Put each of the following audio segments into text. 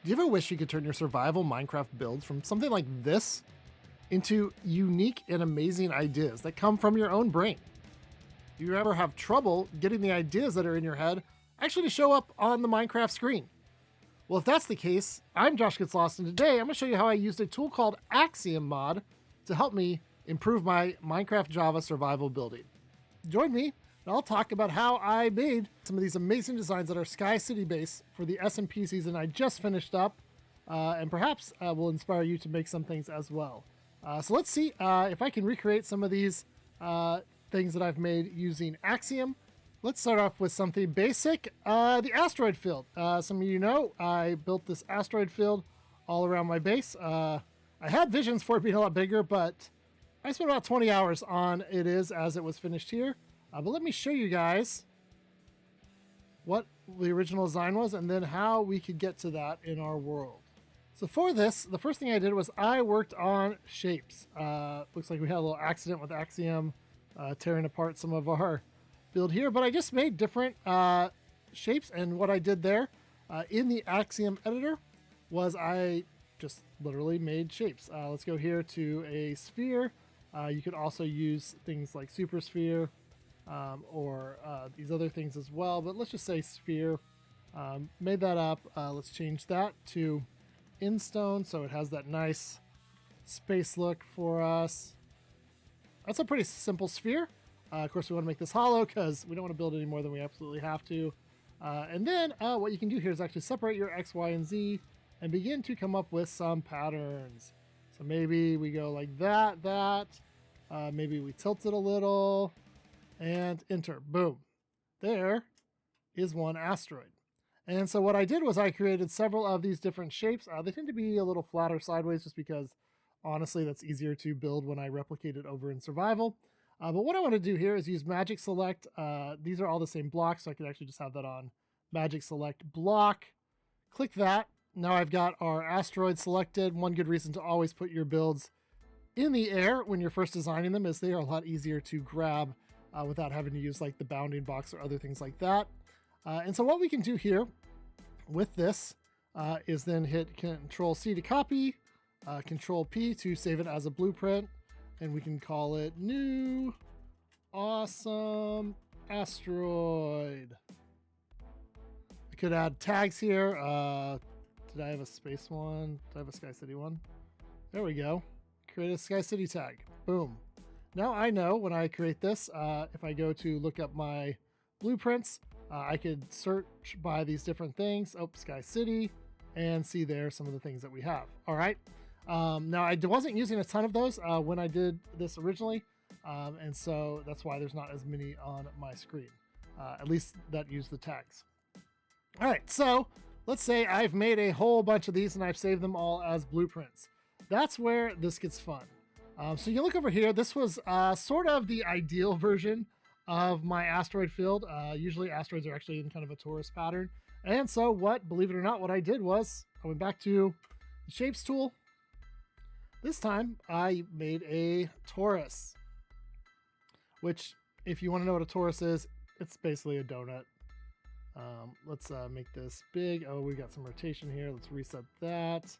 Do you ever wish you could turn your survival Minecraft builds from something like this into unique and amazing ideas that come from your own brain? Do you ever have trouble getting the ideas that are in your head actually to show up on the Minecraft screen? Well, if that's the case, I'm Joshgetslost, and today I'm going to show you how I used a tool called Axiom mod to help me improve my Minecraft Java survival building. Join me, and I'll talk about how I made some of these amazing designs at our Sky City base for the SMP season I just finished up, and perhaps will inspire you to make some things as well. So let's see if I can recreate some of these things that I've made using Axiom. Let's start off with something basic, the asteroid field. Some of you know I built this asteroid field all around my base. I had visions for it being a lot bigger, but I spent about 20 hours on it as it was finished here. But let me show you guys what the original design was and then how we could get to that in our world. So for this, the first thing I did was I worked on shapes. Looks like we had a little accident with Axiom tearing apart some of our build here, but I just made different shapes, and what I did there in the Axiom editor was I just literally made shapes. Let's go here to a sphere. You could also use things like super sphere or these other things as well, but let's just say sphere. Made that up. Let's change that to in stone so it has that nice space look for us. That's a pretty simple sphere. Of course, we want to make this hollow because we don't want to build any more than we absolutely have to. And then what you can do here is actually separate your X, Y, and Z and begin to come up with some patterns. So maybe we go like that. Maybe we tilt it a little and enter. Boom. There is one asteroid. And so what I did was I created several of these different shapes. They tend to be a little flatter sideways just because, honestly, that's easier to build when I replicate it over in survival. But what I want to do here is use magic select. These are all the same blocks, so I could actually just have that on magic select block. Click that. Now I've got our asteroid selected. One good reason to always put your builds in the air when you're first designing them is they are a lot easier to grab without having to use like the bounding box or other things like that. And so what we can do here with this is then hit Control C to copy, Control P to save it as a blueprint, and we can call it New Awesome Asteroid. I could add tags here. Did I have a space one? Did I have a Sky City one? There we go. Create a Sky City tag. Boom. Now I know when I create this, if I go to look up my blueprints, I could search by these different things. Oh, Sky City, and see there some of the things that we have. All right. Now I wasn't using a ton of those when I did this originally, and so that's why there's not as many on my screen, at least that use the tags. All right, so let's say I've made a whole bunch of these and I've saved them all as blueprints. That's where this gets fun. So you look over here. This was sort of the ideal version of my asteroid field. Usually asteroids are actually in kind of a torus pattern, and so believe it or not, what I did was I went back to the shapes tool. This time I made a torus, which, if you want to know what a torus is, it's basically a donut. Let's make this big. Oh, we got some rotation here. Let's reset that.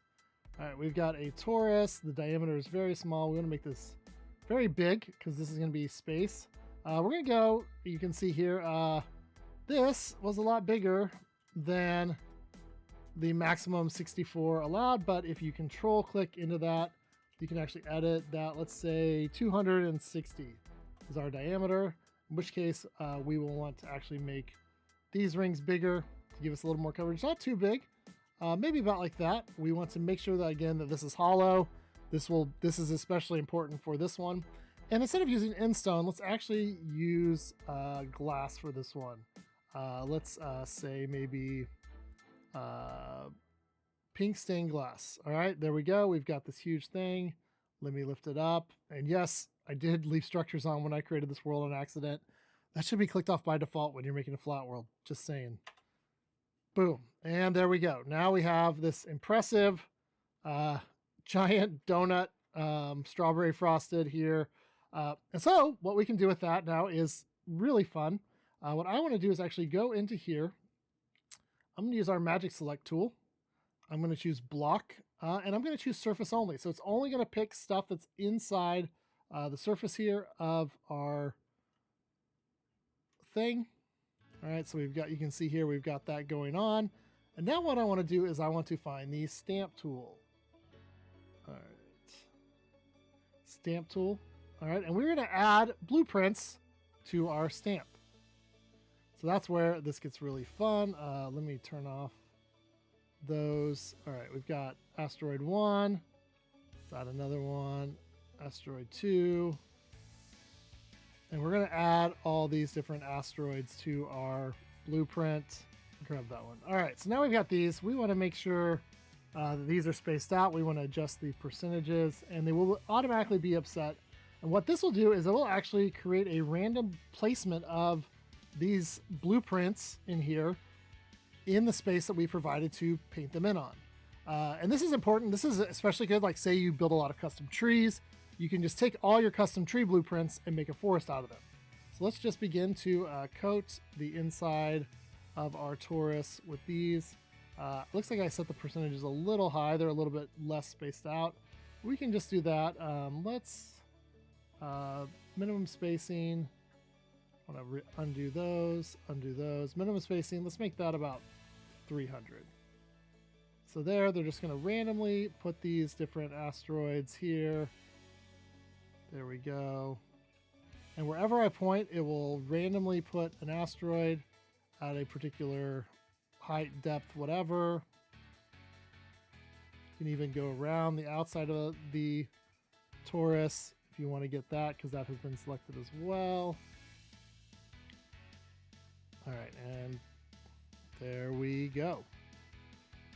All right, we've got a torus. The diameter is very small. We want to make this very big because this is going to be space. We're going to go, you can see here, this was a lot bigger than the maximum 64 allowed, but if you control click into that, you can actually edit that. Let's say 260 is our diameter, in which case we will want to actually make these rings bigger to give us a little more coverage. Not too big, maybe about like that. We want to make sure that, again, that this is hollow. This is especially important for this one. And instead of using endstone, let's actually use glass for this one. Let's say maybe pink stained glass. All right, there we go. We've got this huge thing. Let me lift it up. And yes, I did leave structures on when I created this world on accident. That should be clicked off by default when you're making a flat world. Just saying. Boom. And there we go. Now we have this impressive giant donut, strawberry frosted here. And so what we can do with that now is really fun. What I want to do is actually go into here. I'm going to use our magic select tool. I'm going to choose block, and I'm going to choose surface only. So it's only going to pick stuff that's inside the surface here of our thing. All right, so we've got, you can see here, we've got that going on. And now what I want to do is I want to find the stamp tool. All right. Stamp tool. All right, and we're going to add blueprints to our stamp. So that's where this gets really fun. Let me turn off those. All right, we've got asteroid 1. Let's add another one. Asteroid 2. And we're going to add all these different asteroids to our blueprint. Grab that one. All right, so now we've got these. We want to make sure that these are spaced out. We want to adjust the percentages, and they will automatically be upset. And what this will do is it will actually create a random placement of these blueprints in here in the space that we provided to paint them in on. And this is important. This is especially good, like say you build a lot of custom trees. You can just take all your custom tree blueprints and make a forest out of them. So let's just begin to coat the inside of our torus with these. Looks like I set the percentages a little high. They're a little bit less spaced out. We can just do that. Let's minimum spacing. I want to undo those, minimum spacing. Let's make that about 300. So they're just going to randomly put these different asteroids here. There we go. And wherever I point, it will randomly put an asteroid at a particular height, depth, whatever. You can even go around the outside of the torus if you want to get that, because that has been selected as well. All right, and there we go.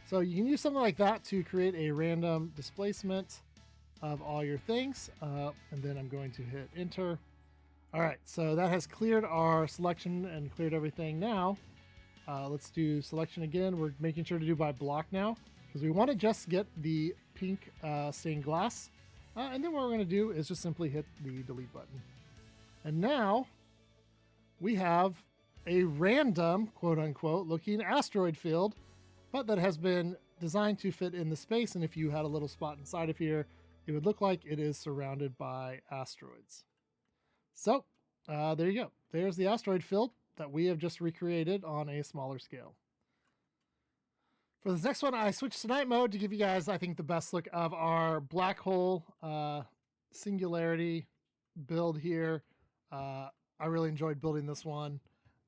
So you can use something like that to create a random displacement of all your things. And then I'm going to hit enter. All right, so that has cleared our selection and cleared everything. Now, let's do selection again. We're making sure to do by block now, because we want to just get the pink stained glass. And then what we're going to do is just simply hit the delete button. And now we have a random, quote unquote, looking asteroid field, but that has been designed to fit in the space. And if you had a little spot inside of here, it would look like it is surrounded by asteroids. So there you go. There's the asteroid field that we have just recreated on a smaller scale. For this next one, I switched to night mode to give you guys, I think, the best look of our black hole singularity build here. I really enjoyed building this one.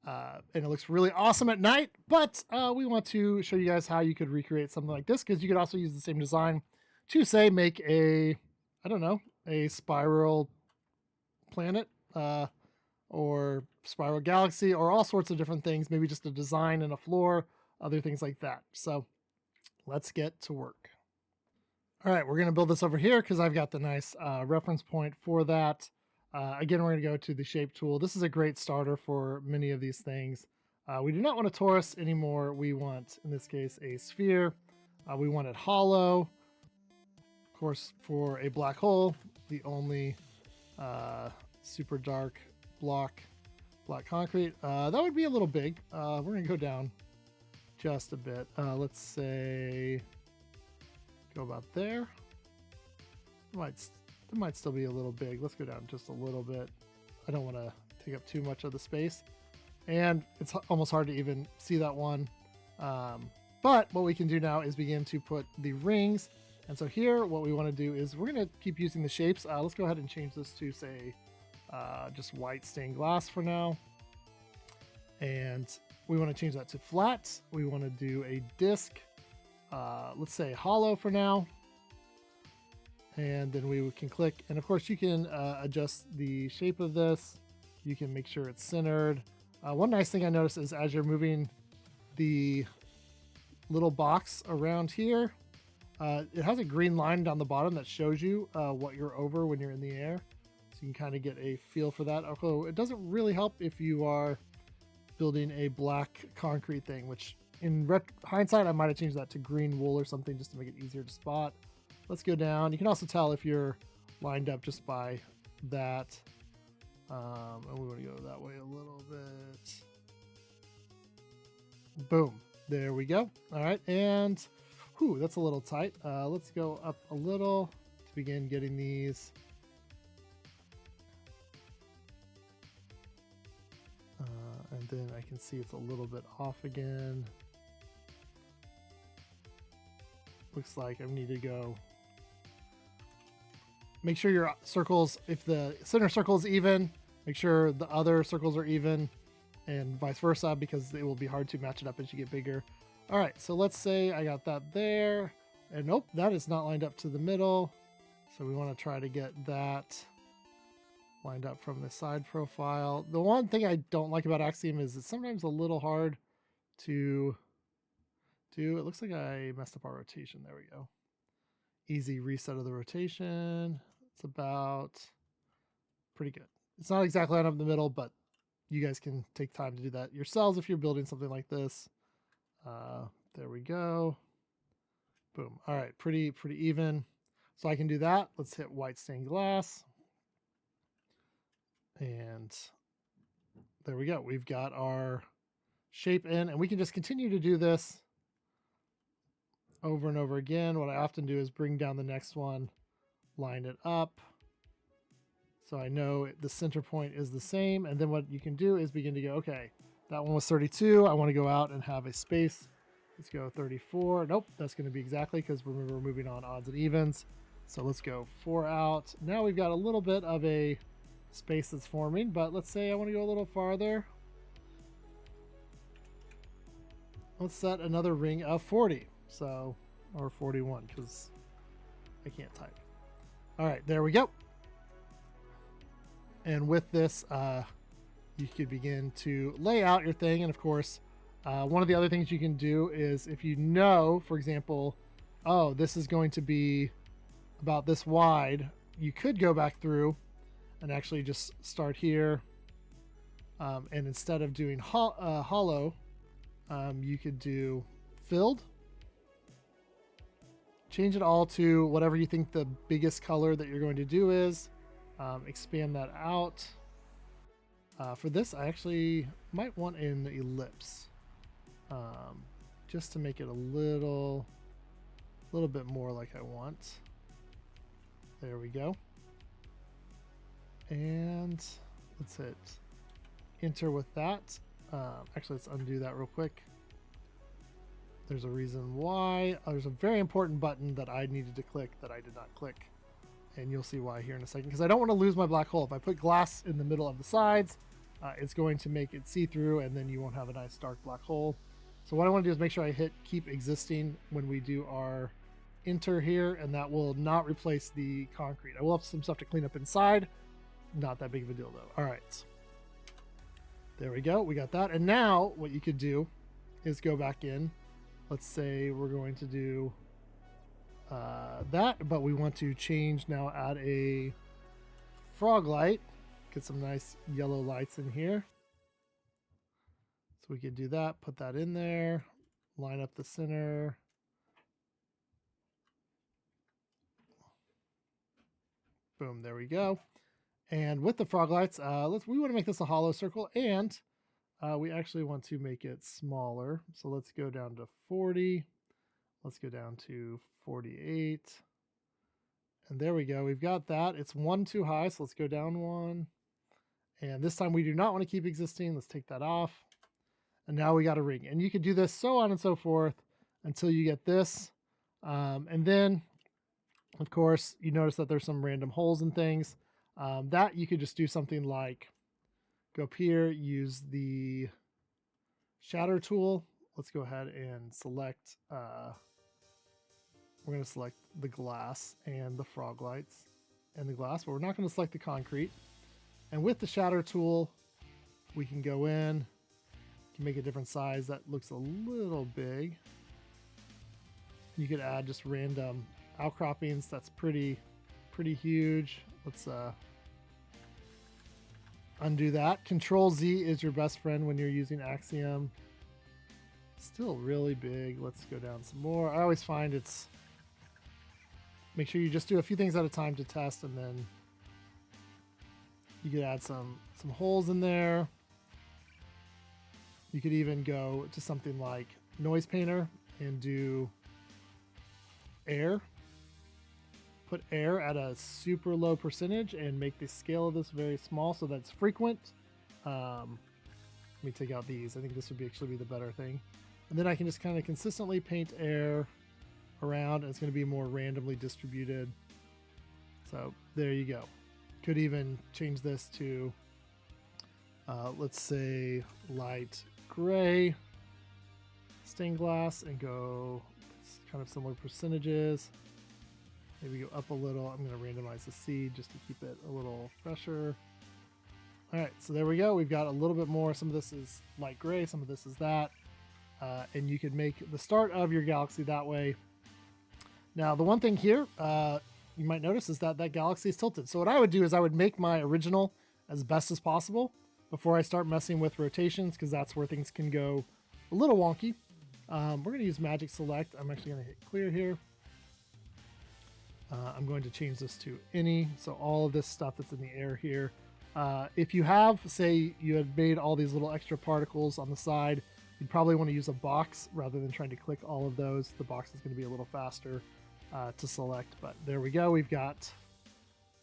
And it looks really awesome at night, but we want to show you guys how you could recreate something like this, because you could also use the same design to, say, make a, I don't know, a spiral planet or spiral galaxy or all sorts of different things, maybe just a design and a floor, other things like that. So let's get to work. All right, we're going to build this over here because I've got the nice reference point for that. Again, we're going to go to the shape tool. This is a great starter for many of these things. We do not want a torus anymore. We want, in this case, a sphere. We want it hollow. Of course, for a black hole, the only super dark block, black concrete. That would be a little big. We're going to go down just a bit. Let's say, go about there. It might still be a little big. Let's go down just a little bit. I don't want to take up too much of the space. And it's almost hard to even see that one. But what we can do now is begin to put the rings. And so here, what we want to do is we're going to keep using the shapes. Let's go ahead and change this to, say, just white stained glass for now. And we want to change that to flat. We want to do a disc. Let's say hollow for now. And then we can click, and of course you can adjust the shape of this. You can make sure it's centered. One nice thing I noticed is as you're moving the little box around here, it has a green line down the bottom that shows you what you're over when you're in the air. So you can kind of get a feel for that. Although it doesn't really help if you are building a black concrete thing, which in hindsight, I might have changed that to green wool or something just to make it easier to spot. Let's go down. You can also tell if you're lined up just by that. And we want to go that way a little bit. Boom. There we go. All right. And Whew, that's a little tight. Let's go up a little to begin getting these. And then I can see it's a little bit off again. Looks like I need to go. Make sure your circles, if the center circle is even, make sure the other circles are even, and vice versa, because it will be hard to match it up as you get bigger. All right, so let's say I got that there, and nope, that is not lined up to the middle. So we want to try to get that lined up from the side profile. The one thing I don't like about Axiom is it's sometimes a little hard to do. It looks like I messed up our rotation. There we go. Easy reset of the rotation. It's about pretty good. It's not exactly lined up in the middle, but you guys can take time to do that yourselves if you're building something like this. There we go. Boom. All right, pretty even. So I can do that. Let's hit white stained glass. And there we go. We've got our shape in, and we can just continue to do this over and over again. What I often do is bring down the next one, line it up, so I know the center point is the same. And then what you can do is begin to go, okay, that one was 32. I want to go out and have a space. Let's go 34. Nope, that's going to be exactly, because remember, we're moving on odds and evens. So let's go 4 out. Now we've got a little bit of a space that's forming, but let's say I want to go a little farther. Let's set another ring of 40. So, or 41, because I can't type. All right, there we go. And with this, you could begin to lay out your thing. And of course, one of the other things you can do is, if you know, for example, oh, this is going to be about this wide, you could go back through and actually just start here. And instead of doing hollow, you could do filled. Change it all to whatever you think the biggest color that you're going to do is. Expand that out. For this, I actually might want an ellipse, just to make it a little bit more like I want. There we go. And let's hit enter with that. Actually, let's undo that real quick. There's a reason why. There's a very important button that I needed to click that I did not click. And you'll see why here in a second, because I don't want to lose my black hole. If I put glass in the middle of the sides, it's going to make it see-through, and then you won't have a nice dark black hole. So what I want to do is make sure I hit keep existing when we do our enter here, and that will not replace the concrete. I will have some stuff to clean up inside. Not that big of a deal though. All right. There we go. We got that. And now what you could do is go back in. Let's say we're going to do that, but we want to change now, add a frog light, get some nice yellow lights in here. So we could do that, put that in there, line up the center. Boom, there we go. And with the frog lights, we want to make this a hollow circle, and we actually want to make it smaller. So let's go down to 40. Let's go down to 48. And there we go. We've got that. It's one too high, so let's go down one. And this time we do not want to keep existing. Let's take that off. And now we got a ring. And you could do this so on and so forth until you get this. And then, of course, you notice that there's some random holes and things. That you could just do something like go up here, use the shatter tool. Let's go ahead and select, we're going to select the glass and the frog lights and the glass, but we're not going to select the concrete. And with the shatter tool, we can go in, can make a different size. That looks a little big. You could add just random outcroppings. That's pretty huge. Let's undo that. Control Z is your best friend when you're using Axiom. Still really big. Let's go down some more. I always find it's, make sure you just do a few things at a time to test, and then you could add some holes in there. You could even go to something like Noise Painter and do air. Put air at a super low percentage and make the scale of this very small so that's frequent. Let me take out these. I think this would actually be the better thing. And then I can just kind of consistently paint air around, and it's going to be more randomly distributed. So there you go. Could even change this to, let's say, light gray stained glass and go kind of similar percentages. Maybe go up a little. I'm going to randomize the seed just to keep it a little fresher. All right, so there we go. We've got a little bit more. Some of this is light gray, some of this is that. And you could make the start of your galaxy that way. Now, the one thing here you might notice is that that galaxy is tilted. So what I would do is I would make my original as best as possible before I start messing with rotations, because that's where things can go a little wonky. We're going to use Magic Select. I'm actually going to hit clear here. I'm going to change this to any. So all of this stuff that's in the air here. If you have, say, you had made all these little extra particles on the side, you'd probably want to use a box rather than trying to click all of those. The box is going to be a little faster to select, but there we go. We've got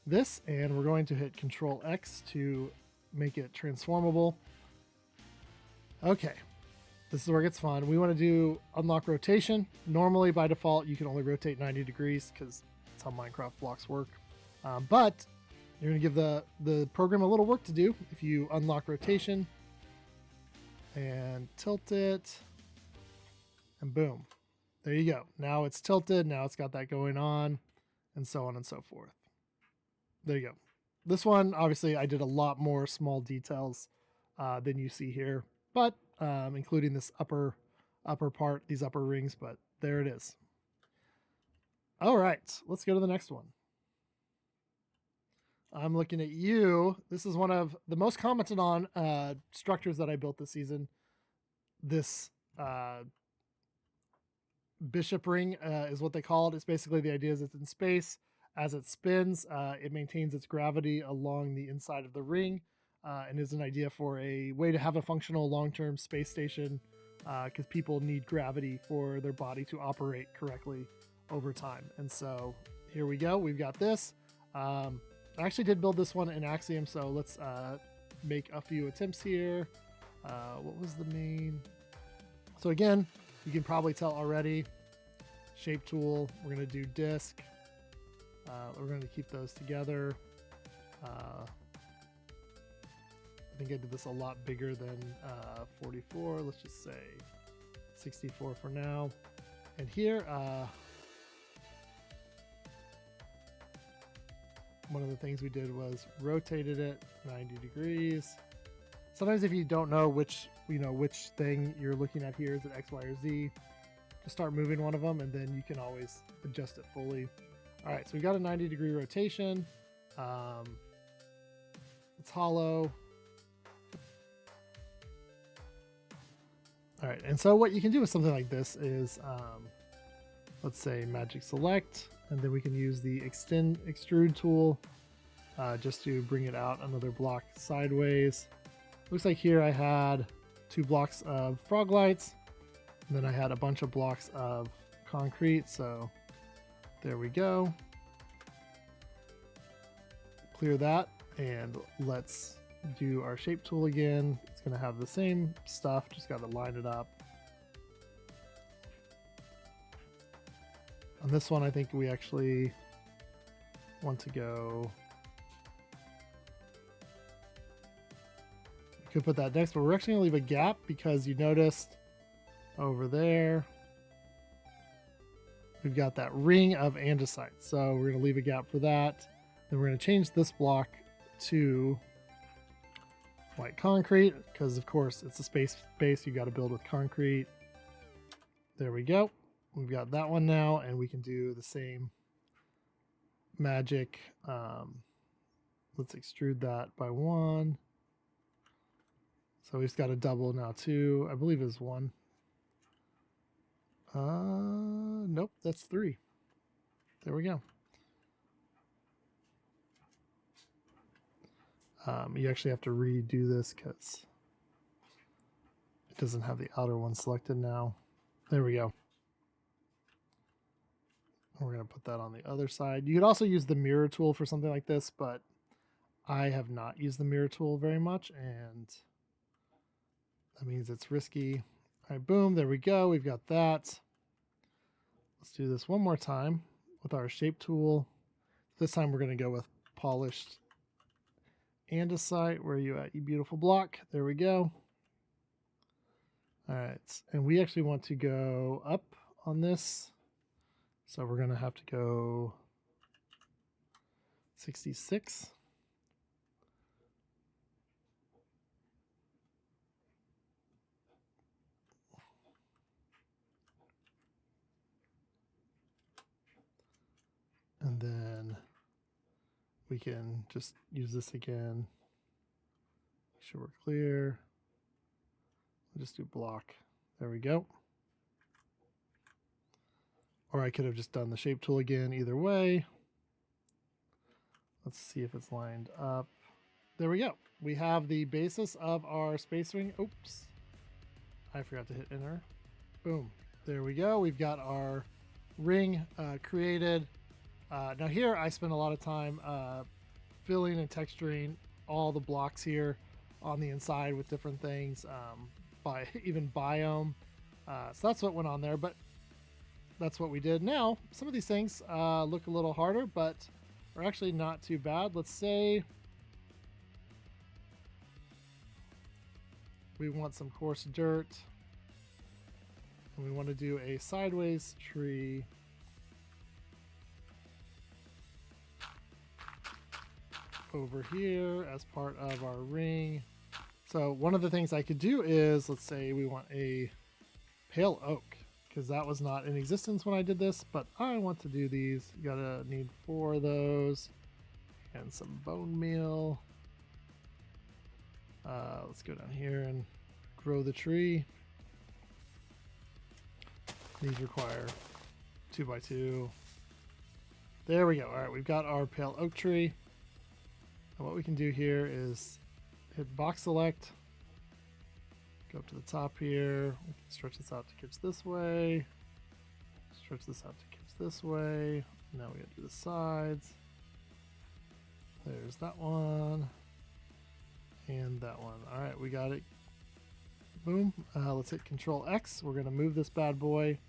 this, and we're going to hit Control X to make it transformable. Okay, this is where it gets fun. We want to do unlock rotation. Normally, by default, you can only rotate 90 degrees because that's how Minecraft blocks work. But you're going to give the program a little work to do. If you unlock rotation and tilt it, and boom, there you go. Now it's tilted. Now it's got that going on, and so on and so forth. There you go. This one, obviously, I did a lot more small details than you see here, but including this upper part, these upper rings, but there it is. All right, let's go to the next one. I'm looking at you. This is one of the most commented on structures that I built this season. This bishop ring is what they call it. It's basically the idea is it's in space. As it spins, it maintains its gravity along the inside of the ring, and is an idea for a way to have a functional long-term space station, because people need gravity for their body to operate correctly over time. And so here we go. We've got this. I actually did build this one in Axiom, so let's make a few attempts here. What was the main? So again, you can probably tell already. Shape tool. We're going to do disk. We're going to keep those together. I think I did this a lot bigger than 44. Let's just say 64 for now. And here, one of the things we did was rotated it 90 degrees. Sometimes if you don't know which thing you're looking at here, is it X, Y, or Z, just start moving one of them, and then you can always adjust it fully. All right, so we got a 90-degree rotation. It's hollow. All right, and so what you can do with something like this is, let's say Magic Select, and then we can use the extrude tool just to bring it out another block sideways. Looks like here I had 2 blocks of frog lights, and then I had a bunch of blocks of concrete, so there we go. Clear that, and let's do our shape tool again. It's going to have the same stuff, just got to line it up. On this one, I think we actually want to go. We could put that next, but we're actually going to leave a gap because you noticed over there we've got that ring of andesite. So we're going to leave a gap for that. Then we're going to change this block to white concrete because, of course, it's a space base. You got to build with concrete. There we go. We've got that one now, and we can do the same magic. Let's extrude that by 1. So we've got a double now, 2. I believe is 1. Nope, that's 3. There we go. You actually have to redo this because it doesn't have the outer one selected now. There we go. We're going to put that on the other side. You could also use the mirror tool for something like this, but I have not used the mirror tool very much, and that means it's risky. All right, boom, there we go. We've got that. Let's do this one more time with our shape tool. This time we're going to go with polished andesite. Where are you at, you beautiful block? There we go. All right, and we actually want to go up on this. So we're going to have to go 66. And then we can just use this again. Make sure we're clear. We'll just do block. There we go. Or I could have just done the shape tool again, either way. Let's see if it's lined up. There we go. We have the basis of our space ring. Oops. I forgot to hit enter. Boom. There we go. We've got our ring created. Now here I spend a lot of time filling and texturing all the blocks here on the inside with different things, by even biome. So that's what went on there, but that's what we did. Now, some of these things look a little harder, but are actually not too bad. Let's say we want some coarse dirt, and we want to do a sideways tree. Over here as part of our ring. So one of the things I could do is, let's say we want a pale oak, because that was not in existence when I did this, but I want to do these. You gotta need 4 of those and some bone meal. Let's go down here and grow the tree. These require 2x2. There we go. All right, we've got our pale oak tree. And what we can do here is hit box select, go up to the top here, we can stretch this out to kids this way, stretch this out to kids this way. Now we gotta do the sides. There's that one, and that one. All right, we got it. Boom. Let's hit Control X. We're gonna move this bad boy.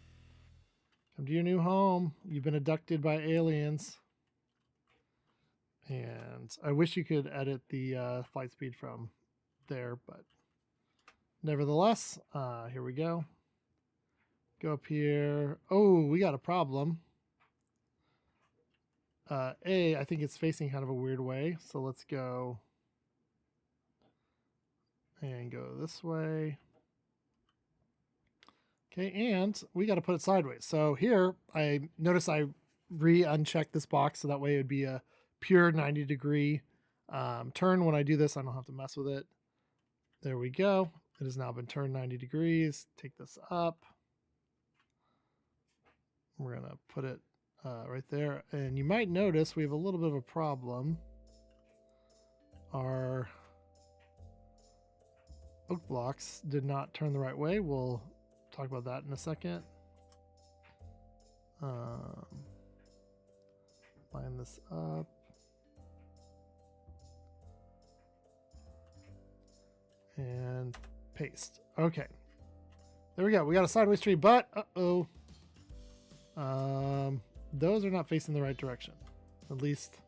Come to your new home. You've been abducted by aliens. And I wish you could edit the flight speed from there, but nevertheless, here we go. Go up here. Oh, we got a problem. I think it's facing kind of a weird way. So let's go and go this way. Okay, and we got to put it sideways. So here, I notice I unchecked this box so that way it would be a pure 90-degree turn. When I do this, I don't have to mess with it. There we go. It has now been turned 90 degrees. Take this up. We're going to put it right there. And you might notice we have a little bit of a problem. Our oak blocks did not turn the right way. We'll talk about that in a second. Line this up. And paste. Okay. There we go. We got a sideways tree, but those are not facing the right direction. At least,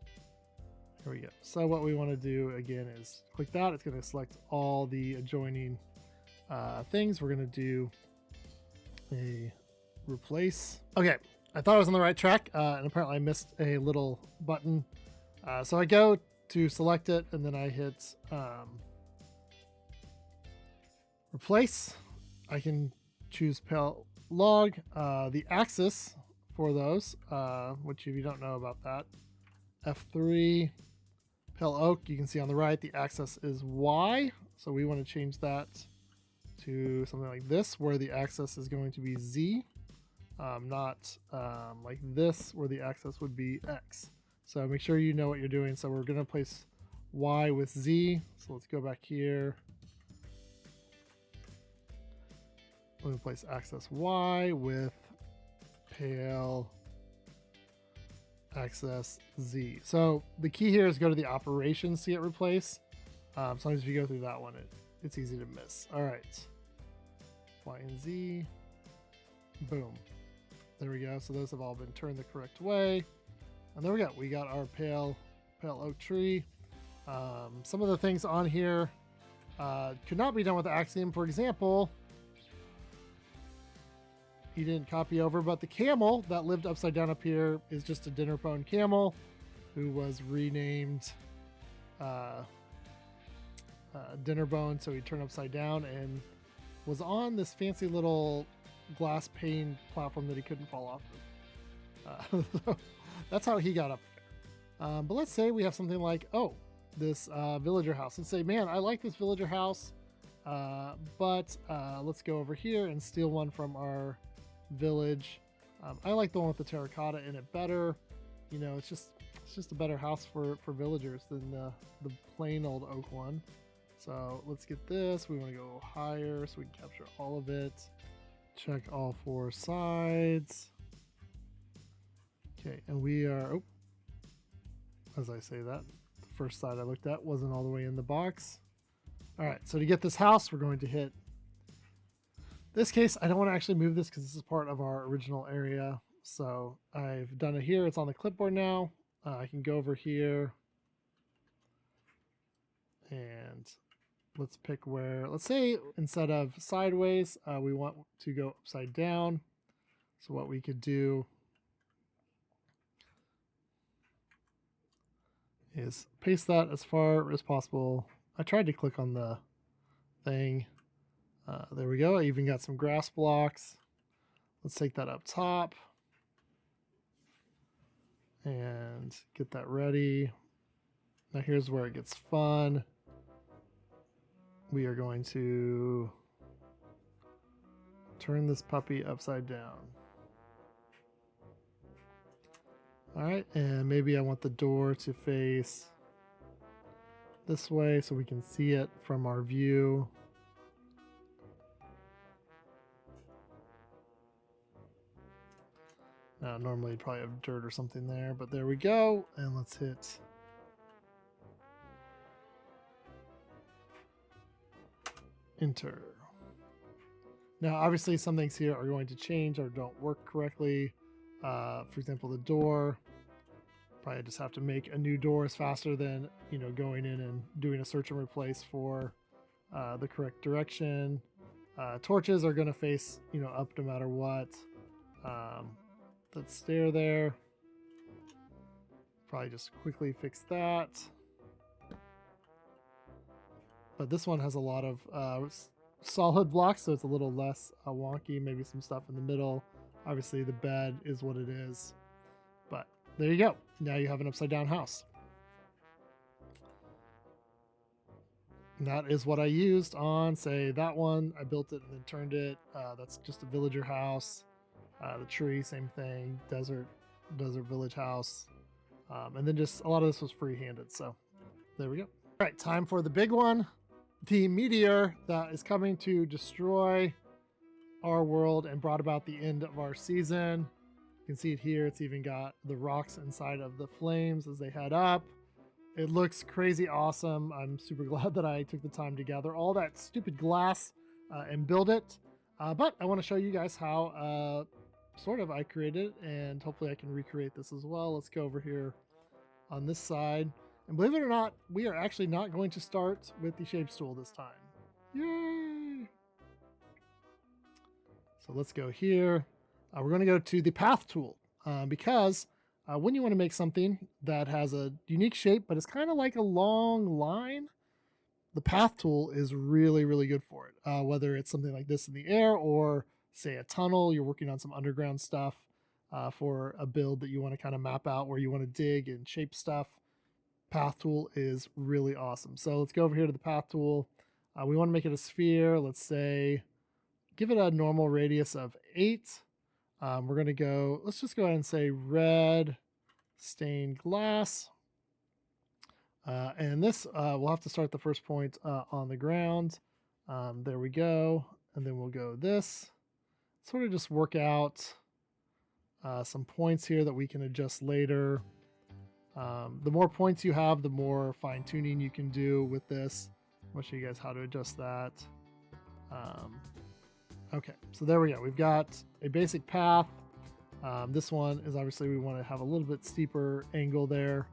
here we go. So what we want to do again is click that. It's going to select all the adjoining things. We're going to do a replace. Okay. I thought I was on the right track, and apparently I missed a little button. So I go to select it, and then I hit replace. I can choose pale log. The axis for those, which if you don't know about that, F3, pale oak, you can see on the right, the axis is Y. So we want to change that to something like this, where the axis is going to be Z. Not like this, where the axis would be X. So make sure you know what you're doing. So we're going to place Y with Z. So let's go back here. Let me place axis Y with pale access Z. So the key here is go to the operations to get replace. Sometimes if you go through that one, it's easy to miss. All right, Y and Z, boom. There we go. So those have all been turned the correct way. And there we go. We got our pale oak tree. Some of the things on here could not be done with Axiom. For example, he didn't copy over, but the camel that lived upside down up here is just a dinner-bone camel who was renamed Dinnerbone, so he turned upside down and was on this fancy little glass pane platform that he couldn't fall off of. So that's how he got up there. But let's say we have something like, this villager house. Let's say, man, I like this villager house, but let's go over here and steal one from our village. I like the one with the terracotta in it better. You know, it's just a better house for villagers than the plain old oak one. So let's get this. We want to go higher so we can capture all of it. Check all 4 sides. Okay, and we are, as I say that, the first side I looked at wasn't all the way in the box. All right, so to get this house, we're going to hit this case. I don't want to actually move this because this is part of our original area. So I've done it here. It's on the clipboard now. I can go over here and let's pick where, let's say instead of sideways, we want to go upside down. So what we could do is paste that as far as possible. I tried to click on the thing. There we go. I even got some grass blocks. Let's take that up top and get that ready. Now here's where it gets fun. We are going to turn this puppy upside down. All right, and maybe I want the door to face this way so we can see it from our view. Now, normally you'd probably have dirt or something there, but there we go. And let's hit enter. Now, obviously some things here are going to change or don't work correctly. For example, the door. Probably just have to make a new door is faster than, going in and doing a search and replace for the correct direction. Torches are going to face, up no matter what. That stair there. Probably just quickly fix that. But this one has a lot of solid blocks, so it's a little less wonky. Maybe some stuff in the middle. Obviously, the bed is what it is. But there you go. Now you have an upside down house. And that is what I used on, say, that one. I built it and then turned it. That's just a villager house. The tree, same thing. Desert village house. And then just a lot of this was free-handed. So there we go. All right, time for the big one. The meteor that is coming to destroy our world and brought about the end of our season. You can see it here. It's even got the rocks inside of the flames as they head up. It looks crazy awesome. I'm super glad that I took the time to gather all that stupid glass and build it. But I want to show you guys how I created it, and hopefully I can recreate this as well. Let's go over here on this side. And believe it or not, we are actually not going to start with the shapes tool this time. Yay! So let's go here. We're going to go to the path tool because when you want to make something that has a unique shape, but it's kind of like a long line, the path tool is really, really good for it. Whether it's something like this in the air or say a tunnel, you're working on some underground stuff for a build that you want to kind of map out where you want to dig and shape stuff. Path tool is really awesome. So let's go over here to the path tool. We want to make it a sphere. Let's say, give it a normal radius of 8. We're going to go, let's just go ahead and say red stained glass. And this, we'll have to start the first point on the ground. There we go. And then we'll go this. Sort of just work out some points here that we can adjust later. The more points you have, the more fine tuning you can do with this. I'll show you guys how to adjust that. Okay, so there we go. We've got a basic path. This one is obviously we want to have a little bit steeper angle there.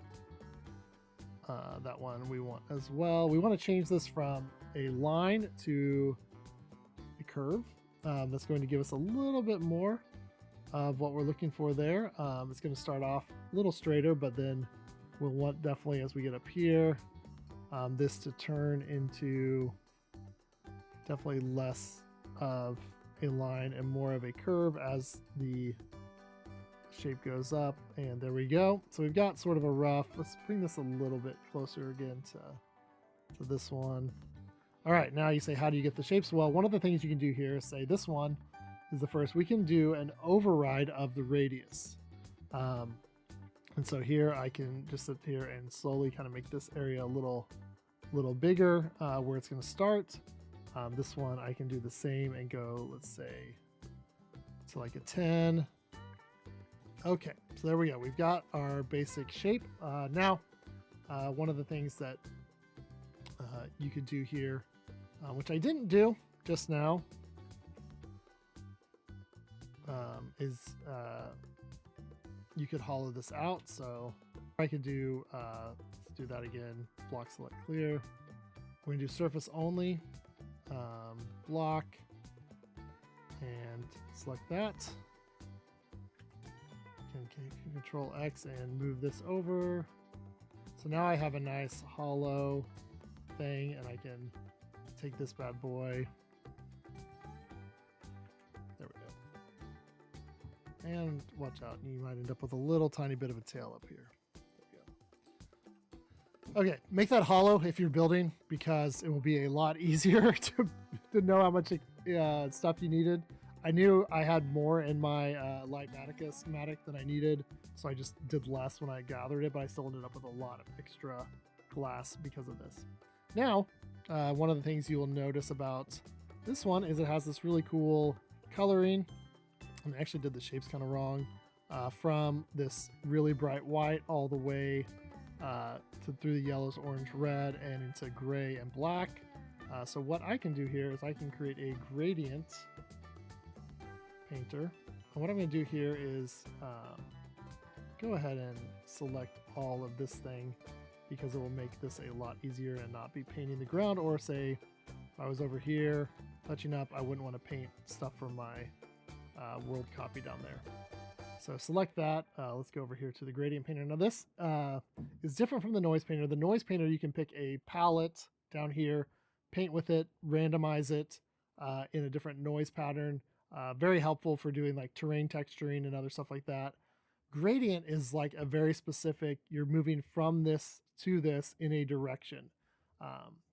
That one we want as well. We want to change this from a line to a curve. That's going to give us a little bit more of what we're looking for there. It's going to start off a little straighter, but then we'll want definitely as we get up here, this to turn into definitely less of a line and more of a curve as the shape goes up. And there we go. So we've got sort of a rough, let's bring this a little bit closer again to this one. All right, now you say, how do you get the shapes? Well, one of the things you can do here is say this one is the first. We can do an override of the radius. And so here I can just sit here and slowly kind of make this area a little bigger where it's going to start. This one I can do the same and go, let's say, to like a 10. Okay, so there we go. We've got our basic shape. Now, one of the things that you could do here, which I didn't do just now, is you could hollow this out. So I could do, let's do that again, block select clear. We're gonna do surface only, block, and select that. Can control X and move this over. So now I have a nice hollow thing, and I can take this bad boy. There we go. And watch out, you might end up with a little tiny bit of a tail up here. There we go. Okay, make that hollow if you're building, because it will be a lot easier to know how much stuff you needed. I knew I had more in my light Matica schematic than I needed, so I just did less when I gathered it, but I still ended up with a lot of extra glass because of this. Now, one of the things you will notice about this one is it has this really cool coloring, and I actually did the shapes kind of wrong, from this really bright white all the way through the yellows, orange, red, and into gray and black. So what I can do here is I can create a gradient painter. And what I'm going to do here is go ahead and select all of this thing, because it will make this a lot easier and not be painting the ground. Or say if I was over here touching up, I wouldn't want to paint stuff from my world copy down there. So select that. Let's go over here to the gradient painter. Now this is different from the noise painter. The noise painter, you can pick a palette down here, paint with it, randomize it in a different noise pattern. Very helpful for doing like terrain texturing and other stuff like that. Gradient is like a very specific, you're moving from this to this in a direction.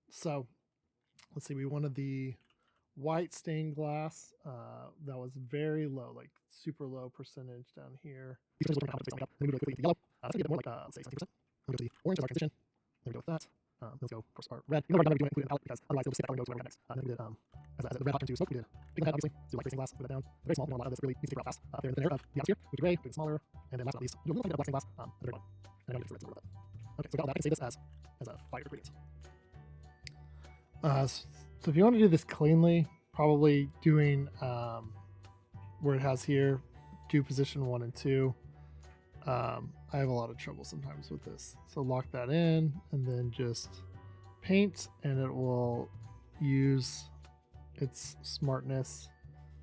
So let's see, we wanted the white stained glass that was very low, like super low percentage down here. Then we go quickly to yellow. Let's get more like let's say 70%. We'll go to the orange as our transition. There we go with that. Let's go for our red. You know, we're not doing include in the palette, because otherwise it'll just sit that window to where we're next. Then we did as the red option to smoke, we did big head, obviously. So like stained glass, put that down. Very small. A lot of this really needs to be real fast. There in the thinner of the atmosphere, with gray, make it smaller, and then last but not least, do a little bit of black stained glass at the very bottom. And then I'm going to red. Okay, so we got all that. I can save this as a fire gradient. So if you want to do this cleanly, probably doing where it has here, do position 1 and 2. I have a lot of trouble sometimes with this. So lock that in and then just paint, and it will use its smartness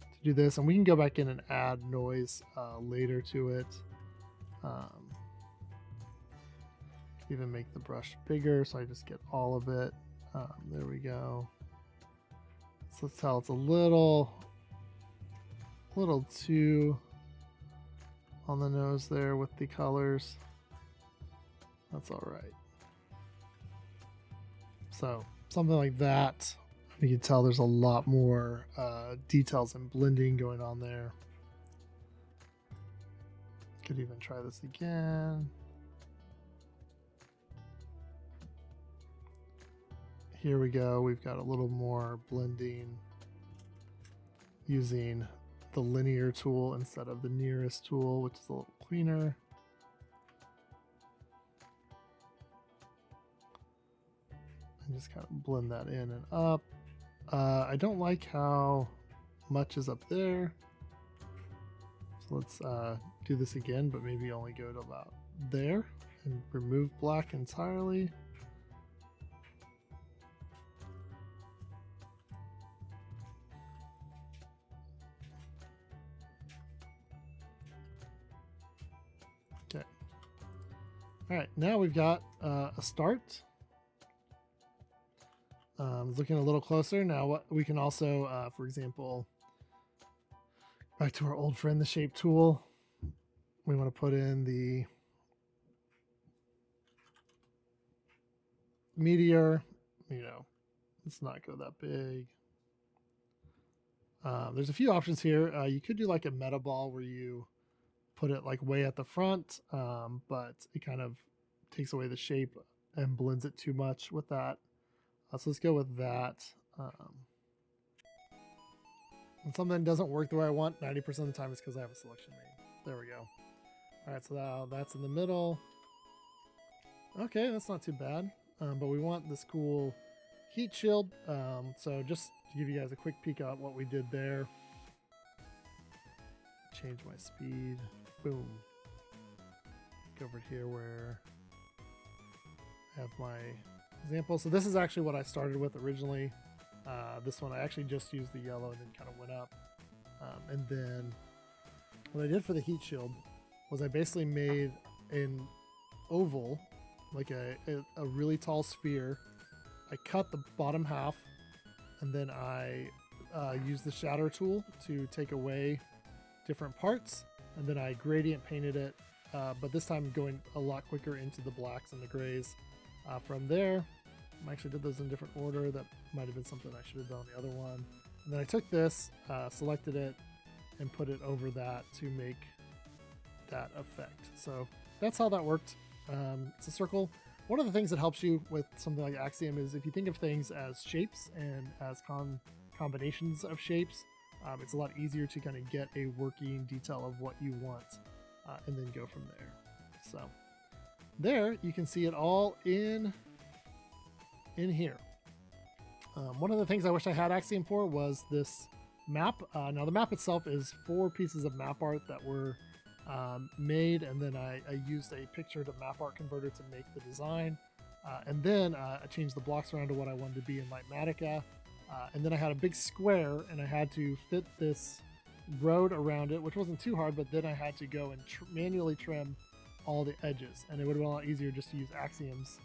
to do this. And we can go back in and add noise later to it. Even make the brush bigger, so I just get all of it. There we go. So let's tell it's a little too on the nose there with the colors. That's all right. So something like that. You can tell there's a lot more details and blending going on there. Could even try this again. Here we go. We've got a little more blending using the linear tool instead of the nearest tool, which is a little cleaner. And just kind of blend that in and up. I don't like how much is up there. So let's do this again, but maybe only go to about there and remove black entirely. Okay. All right, now we've got a start. Looking a little closer now, what we can also, for example, back to our old friend, the shape tool. We want to put in the Meteor. You know, let's not go that big. There's a few options here. You could do like a meta ball where you put it like way at the front, but it kind of takes away the shape and blends it too much with that. So let's go with that. And something doesn't work the way I want 90% of the time is because I have a selection made. There we go. All right, so now that's in the middle. Okay, that's not too bad. But we want this cool heat shield. So just to give you guys a quick peek at what we did there. Change my speed. Boom. Go over here where I have my example. So this is actually what I started with originally. This one I actually just used the yellow and then kind of went up. And then what I did for the heat shield was I basically made an oval, like a really tall sphere. I cut the bottom half, and then I used the shadow tool to take away different parts, and then I gradient painted it, but this time going a lot quicker into the blacks and the grays. From there, I actually did those in different order. That might have been something I should have done on the other one. And then I took this, selected it, and put it over that to make that effect. So that's how that worked. It's a circle. One of the things that helps you with something like Axiom is if you think of things as shapes and as combinations of shapes, it's a lot easier to kind of get a working detail of what you want and then go from there. So there you can see it all in here. One of the things I wish I had Axiom for was this map. Now the map itself is 4 pieces of map art that were made, and then I used a picture to map art converter to make the design, and then I changed the blocks around to what I wanted to be in Lightmatica, and then I had a big square and I had to fit this road around it, which wasn't too hard, but then I had to go and manually trim all the edges, and it would have been a lot easier just to use Axiom's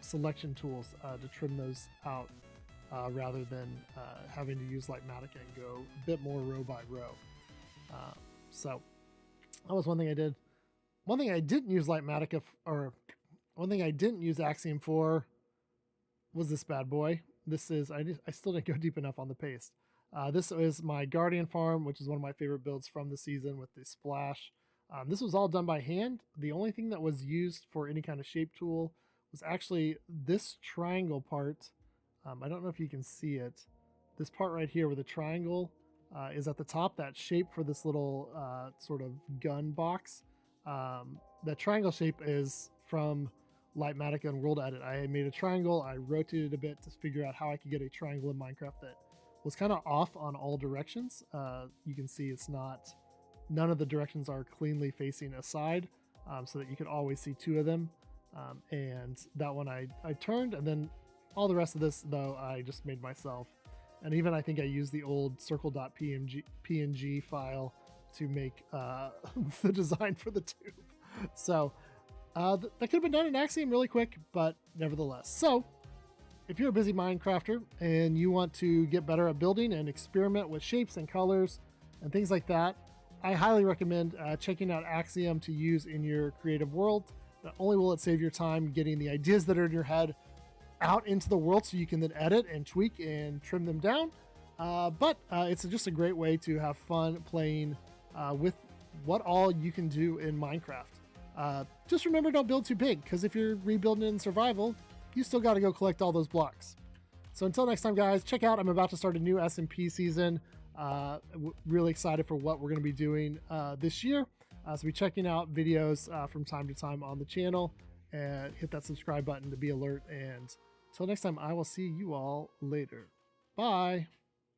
selection tools to trim those out rather than having to use Lightmatica and go a bit more row by row. So that was one thing I did. One thing I didn't use Lightmatica one thing I didn't use Axiom for was this bad boy. This is, I still didn't go deep enough on the paste. This is my Guardian farm, which is one of my favorite builds from the season with the splash. This was all done by hand. The only thing that was used for any kind of shape tool was actually this triangle part. I don't know if you can see it. This part right here where the triangle is at the top, that shape for this little sort of gun box. That triangle shape is from Lightmatica and World Edit. I made a triangle, I rotated a bit to figure out how I could get a triangle in Minecraft that was kind of off on all directions. You can see it's not, none of the directions are cleanly facing aside, so that you could always see 2 of them. And that one I turned, and then all the rest of this though I just made myself. And even I think I used the old circle.png file to make the design for the tube. So that could have been done in Axiom really quick, but nevertheless. So if you're a busy Minecrafter and you want to get better at building and experiment with shapes and colors and things like that, I highly recommend checking out Axiom to use in your creative world. Not only will it save your time getting the ideas that are in your head out into the world so you can then edit and tweak and trim them down, but it's just a great way to have fun playing with what all you can do in Minecraft. Just remember, don't build too big, because if you're rebuilding in survival, you still got to go collect all those blocks. So until next time, guys, check out, I'm about to start a new SMP season. Really excited for what we're going to be doing this year. So be checking out videos from time to time on the channel, and hit that subscribe button to be alert. And until next time, I will see you all later. Bye.